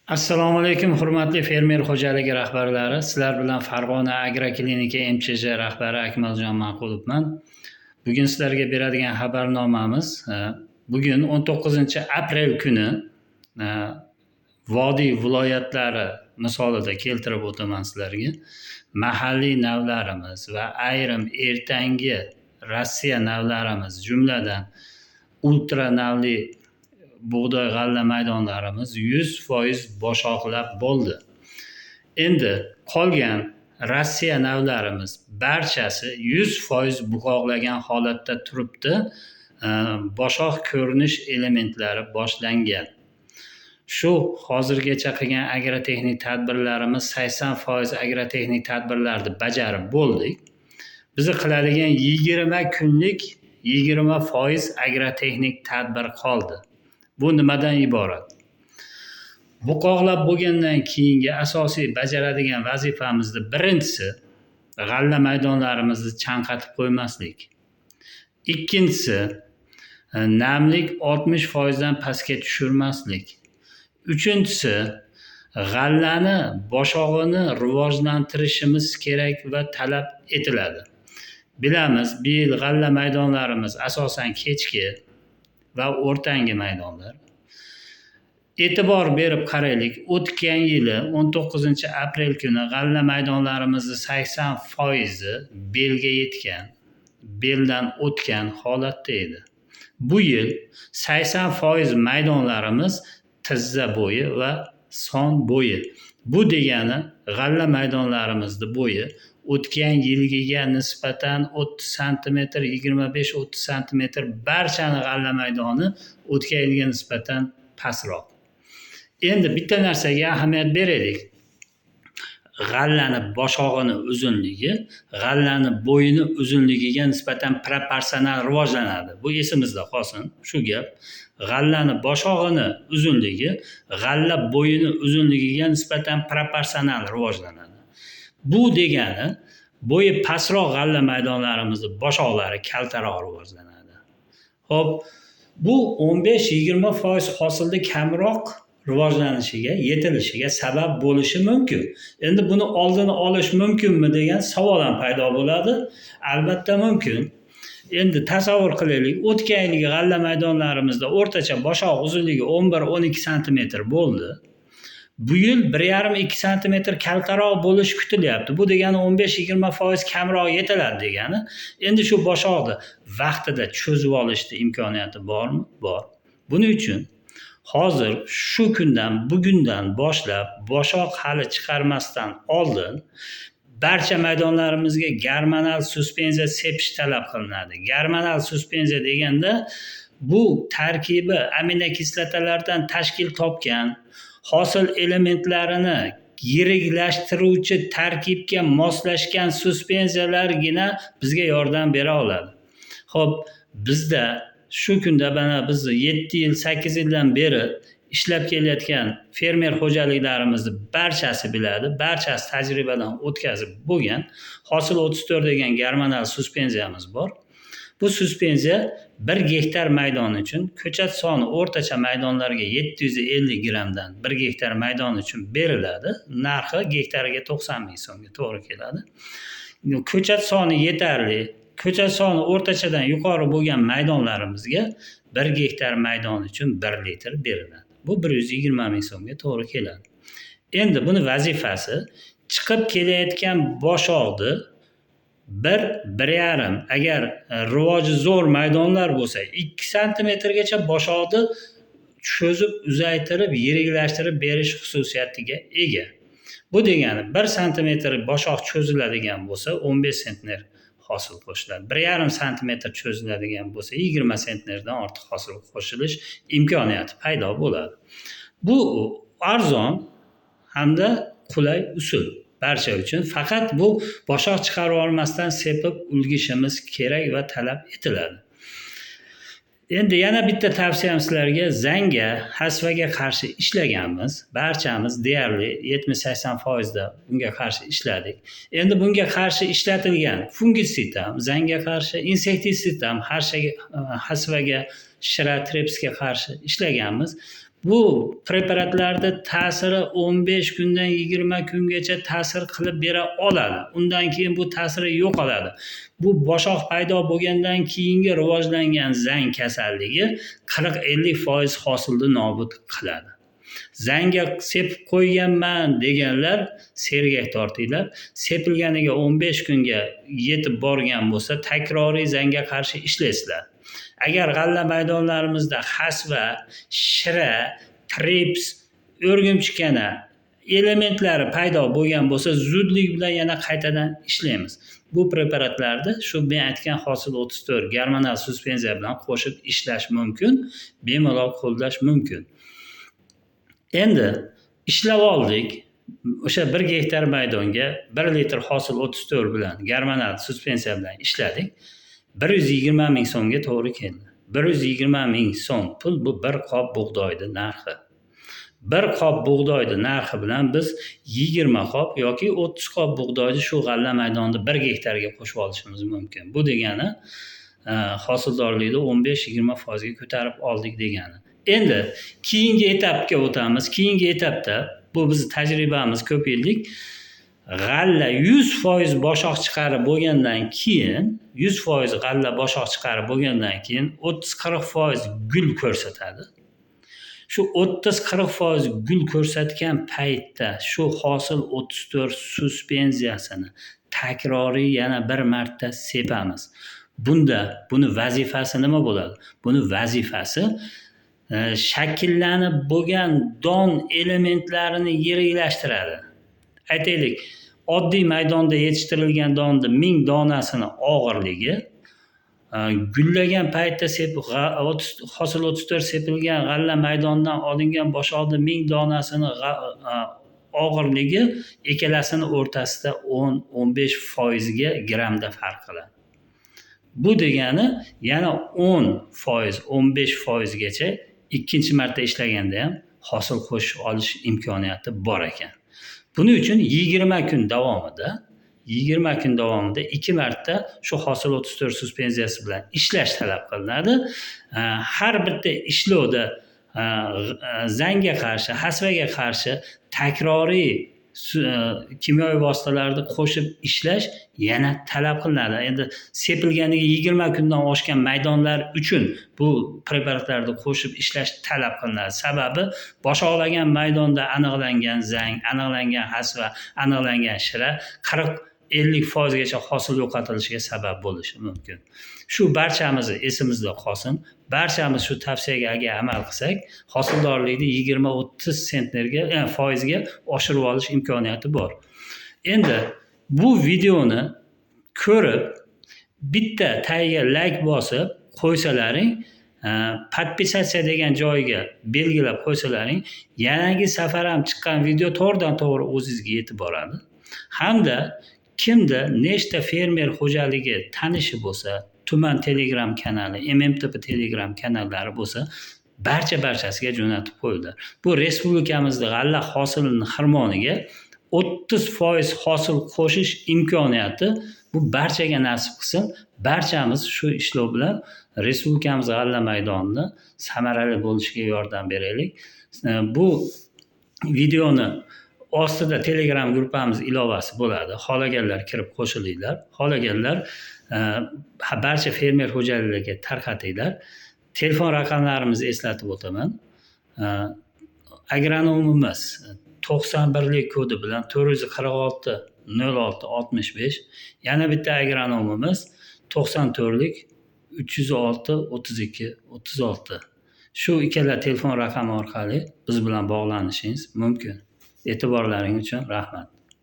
Assalomu alaykum, hurmatli fermer xo'jaligi rahbarlari. Sizlar bilan Farg'ona agroklinika MChJ rahbari Akmaljon Maqulubman. Bugun sizlarga beradigan xabarnomamiz bugun 19-aprel kuni Vodiy viloyatlari misolida keltirib o'taman sizlarga. Mahalliy navlarimiz va ayrim ertangi Rossiya navlarimiz, jumladan ultra navli bug'doy g'alla maydonlarimiz 100% boshoqlab bo'ldi. Endi qolgan Rossiya navlarimiz barchasi 100% buqoqlagan holatda turibdi. Boshoq ko'rinish elementlari boshlangan. Shu hozirgacha qilgan agrotexnik tadbirlarimiz 80% agrotexnik tadbirlarni bajarib bo'ldik. Bizni qiladigan 20 kunlik 20% agrotexnik tadbir qoldi. Bu nimadan iborat? Buqoqlab bo'lgandan keyingi asosiy bajaradigan vazifamizning birinchisi g'alla maydonlarimizni chanqatib qo'ymaslik. Ikkinchisi namlik 60% dan pastga tushirmaslik. Uchinchisi g'allani boshog'ini rivojlantirishimiz kerak va talab etiladi. Bilamiz, bu yil g'alla maydonlarimiz asosan kechki va o'rtangi maydonlar. E'tibor berib qaraylik, o'tgan yili 19-aprel kuni g'alla maydonlarimizni 80% belga yetgan, beldan o'tgan holatda edi. Bu yil 80% maydonlarimiz tizza bo'yi va son bo'yi. Bu degani g'alla maydonlarimizni bo'yi o'tgan yilgiga nisbatan 30 cm, 25-30 cm barchani g'alla maydoni o'tgan yilga nisbatan pastroq. Endi bitta narsaga ahamiyat beraylik. G'allani boshog'ini uzunligi g'allani bo'yini uzunligiga nisbatan proporsional rivojlanadi. Bu esimizda qolsin, shu gap. G'allani boshog'ini uzunligi g'alla bo'yini uzunligiga nisbatan proporsional rivojlanadi. Bu degani bo'yi pastroq g'alla maydonlarimizning boshoqlari kaltaroq rivojlanadi. Xo'p, bu 15-20% hosilni kamroq rivojlanishiga, yetilishiga sabab bo'lishi mumkin. Endi buni oldini olish mumkinmi degan savol ham paydo bo'ladi. Albatta mumkin. Endi tasavvur qilaylik, o'tgan yilgi g'alla maydonlarimizda o'rtacha boshoq uzunligi 11-12 cm bo'ldi. Bu yil 1,5-2 cm kaltaroq bo'lish kutilyapti. Bu degani 15-20% kamroq yetiladi degani. Endi shu boshoqni vaqtida cho'zib olishni imkoniyati bormi? Bor. Buning uchun hozir shu kundan, bugundan boshlab boshoq hali chiqarmasdan oldin barcha maydonlarimizga germanal suspenziya sepish talab qilinadi. Germanal suspenziya deganda bu tarkibi aminokislotalardan tashkil topgan hosil elementlarini yiriklashtiruvchi tarkibga moslashgan suspenziyalargina bizga yordam bera oladi. Xo'p, bizda shu kunda biz 7 yil, 8 yildan beri ishlab kelayotgan fermer xo'jaliklarimizni barchasi biladi, barchasi tajribadan o'tkazib bo'lgan. Hosil 34 degan germanal suspenziyamiz bor. Bu suspenziya 1 gektar maydon uchun ko'chat soni o'rtacha maydonlarga 750 grammdan 1 gektar maydon uchun beriladi. Narxi gektariga 90 ming so'mga to'g'ri keladi. Ko'chat soni yetarli, ko'chat soni o'rtachadan yuqori bo'lgan maydonlarimizga 1 gektar maydon uchun 1 litr beriladi. Bu 120 ming so'mga to'g'ri keladi. Endi buni vazifasi chiqib kelayotgan boshoqni 1-1,5 agar rivoji zo'r maydonlar bo'lsa 2 cm-gacha boshoqni cho'zib, uzaytirib, yiriklashtirib berish xususiyatiga ega. Bu degani 1 cm boshoq cho'ziladigan bo'lsa 15 sentner hosil qo'shiladi. 1,5 cm cho'ziladigan bo'lsa 20 sentnerdan ortiq hosil qo'shilish imkoniyati paydo bo'ladi. Bu arzon hamda qulay usul barcha uchun. Faqat bu boshoq chiqarib olmasdan sepib ulgishimiz kerak va talab etiladi. Endi yana bitta tavsiyam sizlarga, zanga, hasvaga qarshi ishlaganmiz. Barchamiz deyarli 70-80% da bunga qarshi ishladik. Endi bunga qarshi ishlatilgan fungisid ham, zanga qarshi, insektisid ham hasvaga, shira, trepsga qarshi ishlaganmiz. Bu preparatlarda ta'siri 15 kundan 20 kungacha ta'sir qilib bera oladi. Undan keyin bu ta'siri yo'qoladi. Bu boshoq paydo bo'lgandan keyingi rivojlangan zang kasalligi 40-50% hosilni nobud qiladi. Zangga sepib qo'yganman deganlar sergak tortinglar. Sepilganiga 15 kunga yetib borgan bo'lsa, takroriy zangga qarshi ishlaysizlar. Agar g'alla maydonlarimizda hasva, shira, trips, o'rgimchikana elementlari paydo bo'lgan bo'lsa, zudlik bilan yana qaytadan ishlaymiz. Bu preparatlarni shu men aytgan hosil 34 gormonal suspenziya bilan qo'shib ishlash mumkin, bemalol qo'llash mumkin. Endi ishlab oldik. O'sha 1 gektar maydonga 1 litr hosil 34 bilan gormonal suspenziya bilan ishladik. 120 ming so'mga to'g'ri keldi. 120 ming so'm pul bu bir qop bug'doyni narxi. Bir qop bug'doyni narxi bilan biz 20 qop yoki 30 qop bug'doyni shu g'alla maydonida 1 gektarga qo'shib olishimiz mumkin. Bu degani hosildorlikni 15-20% ga ko'tarib oldik degani. Endi keyingi etapga o'tamiz. Keyingi etapda bu bizning tajribamiz ko'p yillik. G'alla 100% boshoq chiqarib bo'lgandan keyin 100% g'alla boshoq chiqarib bo'lgandan keyin 30-40% gul ko'rsatadi. Shu 30-40% gul ko'rsatgan paytda shu hosil 34 suspenziyasini takroriy yana bir marta sepamiz. Buni vazifasi nima bo'ladi? Buni vazifasi shakllanib bo'lgan don elementlarini yiriklashtiradi. Aytaylik, oddiy maydonda yetishtirilgan donni 1000 donasini og'irligi gullagan paytda hosil 34 sepilgan g'alla maydondan olingan boshoqni 1000 donasini og'irligi ikkalasini o'rtasida 10-15% ga grammda farq qiladi. Bu degani yana 10%, 15% gacha ikkinchi marta ishlaganda ham hosil qo'shib olish imkoniyati bor ekan. Buning uchun 20 kun davomida 2 marta shu hosil 34 suspenziyasi bilan ishlash talab qilinadi. Har bitta ishlovda zangga qarshi, hasvaga qarshi takroriy kimyoviy vositalarni qo'shib ishlash yana talab qilinadi. Endi sepilganiga 20 kundan oshgan maydonlar uchun bu preparatlarni qo'shib ishlash talab qilinadi. Sababi boshoqlagan maydonda aniqlangan zang, aniqlangan hasva, aniqlangan shira 40-50% gacha hosil yo'qotilishiga sabab bo'lishi mumkin. Shu barchamiz esimizda qolsin. Barchamiz shu tavsiyaga agar amal qilsak, hosildorlikni 20-30 foizga oshirib olish imkoniyati bor. Endi bu videoni ko'rib bitta tagiga like bosib qo'ysalaring, podpisatsiya degan joyiga belgilab qo'ysalaring, yangi safar ham chiqqan video to'g'ridan-to'g'ri o'zingizga yetib boradi. Hamda kimda nechta fermer xo'jaligi tanishi bo'lsa, tuman Telegram kanali, MMTP Telegram kanallari bo'lsa, barchasiga jo'natib qo'ydilar. Bu respublikamizda g'alla hosilini xirmoniga 30% hosil qo'shish imkoniyati bu barchaga nasib qilsin. Barchamiz shu ishlov bilan respublikamiz g'alla maydonini samarali bo'lishiga yordam beraylik. Bu videoni ostida Telegram gruppamiz ilovasi bo'ladi. Xohlaganlar kirib qo'shilinglar. Xohlaganlar barcha fermer xo'jaliklariga tarqatinglar. Telefon raqamlarimizni eslatib o'taman. Agronomimiz 91lik kodi bilan 446 06 65. Yana bitta agronomimiz 94lik 306 32 36. Shu ikkala telefon raqami orqali biz bilan bog'lanishingiz mumkin. E'tiborlaringiz uchun rahmat.